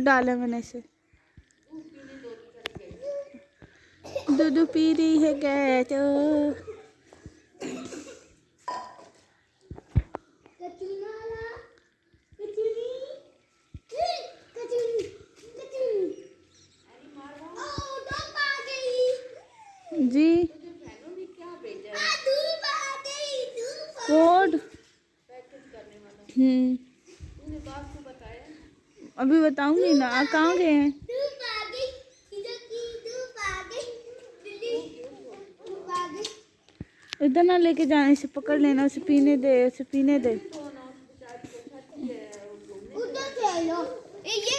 दूध डाला मैंने इसे। दूध पी रही है गाय तो। जी कोड अभी बताऊंगी ना। आप कहाँ गए हैं? इधर ना लेके जाना, इसे पकड़ लेना, उसे पीने दे, उसे पीने दे। ये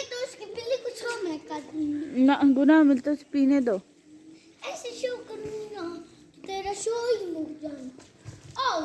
तो उसके पहले कुछ हो मैं कर ना गुनाह मिलता, उसे पीने दो। ऐसे शो करूंगी ना तेरा शो ही मुक जाना। आओ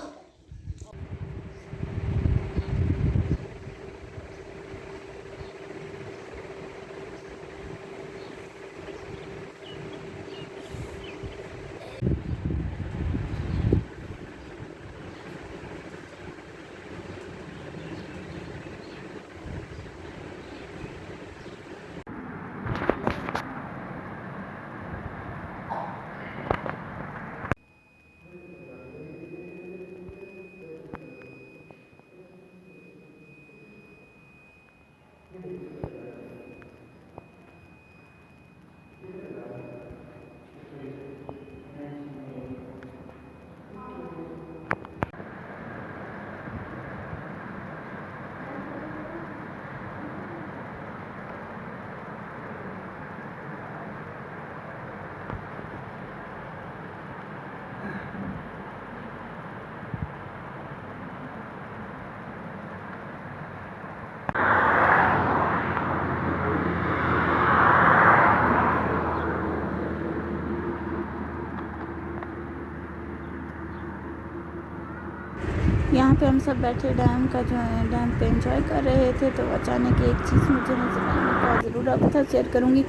यहाँ पे हम सब बैठे डैम का जो है डैम पे एंजॉय कर रहे थे, तो अचानक एक चीज़ मुझे नजर आई। मैं कहा ज़रूर आपके साथ शेयर करूँगी।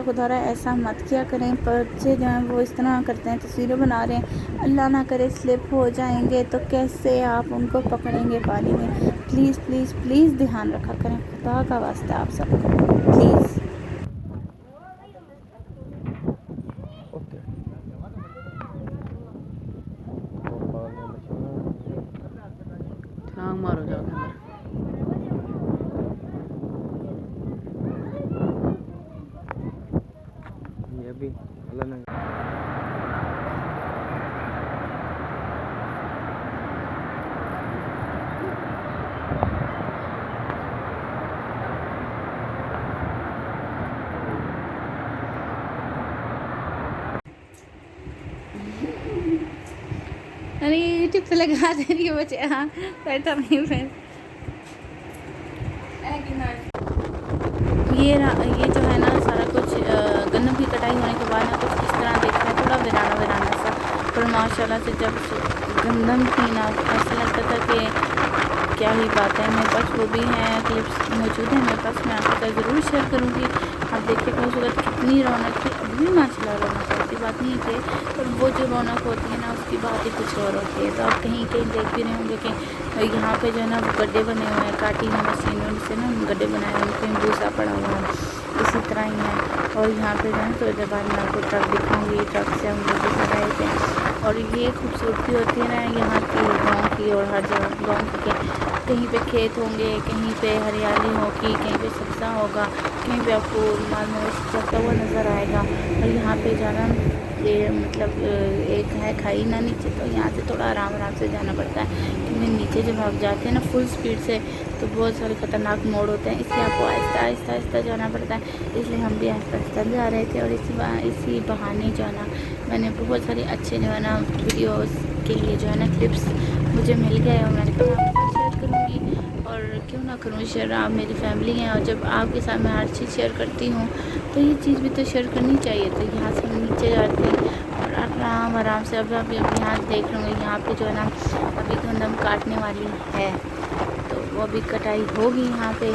खुदारा ऐसा मत किया करें। बच्चे जो हैं वो इस तरह करते हैं, तस्वीरें बना रहे हैं, अल्लाह ना करे स्लिप हो जाएंगे तो कैसे आप उनको पकड़ेंगे पानी में। प्लीज़ प्लीज़ प्लीज़ ध्यान रखा करें, खुदा का वास्ता आप सबको प्लीज़। छलांग मारो जाओ अंदर। ये भी अल्लाह ना अरे यूट्यूब पे लगा दे रही है बच्चे। हाँ बैठा नहीं फिर ये जो है ना सारा कुछ गन्नम की कटाई होने के बाद ना कुछ इस तरह देखते हैं, थोड़ा वीराना सा। पर माशाल्लाह से जब गंदम थी ना ऐसा लगता था कि क्या ही बात है। मेरे पास वो भी हैं, क्लिप्स मौजूद हैं मेरे पास, मैं आपके साथ ज़रूर शेयर करूँगी। आप देखिए कि उस वक्त कितनी रौनक थी। अभी भी माशाल्लाह रौनक है, ऐसी बात नहीं है, पर वो जो रौनक होती है ना उसकी बात ही कुछ और होती है। तो आप कहीं कहीं देख भी रहे होंगे कि यहाँ पे जो है ना वो गड्ढे बने हुए हैं, काटी हुई मशीनों से ना गड्ढे बनाए हुए हैं, कहीं भूसा पड़ा हुआ है, इसी तरह ही है। और यहाँ पे जो है तो इधर बाद में आपको ट्रक दिखाऊंगी, ट्रक से हम लोग दिखा रहे थे। और ये खूबसूरती होती है ना यहाँ की गाँव की, और हर जगह गाँव के कहीं पे खेत होंगे, कहीं पे हरियाली होगी, कहीं पे सब्ज़ा होगा, कहीं पे आपको माल मवेशी चलता हुआ नज़र आएगा। और यहाँ पे जाना ये मतलब एक है खाई ना नीचे, तो यहाँ से थोड़ा आराम से जाना पड़ता है, क्योंकि नीचे जब आप जाते हैं ना फुल स्पीड से तो बहुत सारे ख़तरनाक मोड़ होते हैं, इसलिए आपको आहिस्ता जाना पड़ता है। इसलिए हम भी आहिस्ता जा रहे थे। और इसी बहाने जो है ना मैंने बहुत सारे अच्छे जो है ना वीडियोज़ के लिए जो है ना क्लिप्स मुझे मिल गए, और मैंने कहा आपके साथ शेयर करूँगी। और क्यों ना करूँ शेयर, आप मेरी फैमिली हैं, और जब आपके साथ मैं हर चीज़ शेयर करती हूँ तो ये चीज़ भी तो शेयर करनी चाहिए। तो यहाँ से हम नीचे जाते हैं और आराम से अब यहाँ देख लूँगी। यहाँ पे जो है ना अभी गंदम काटने वाली है, तो वो अभी कटाई होगी यहाँ पे।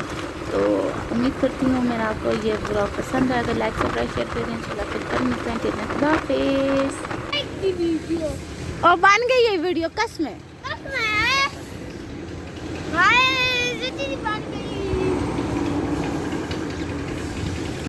तो उम्मीद करती हूँ मेरा आपको ये ब्लॉग पसंद आएगा। लाइक सब्सक्राइब शेयर करें। इंशाल्लाह फिर कल मिलते हैं। खुदा हाफिज़। और बन गई ये वीडियो कस में बन गई।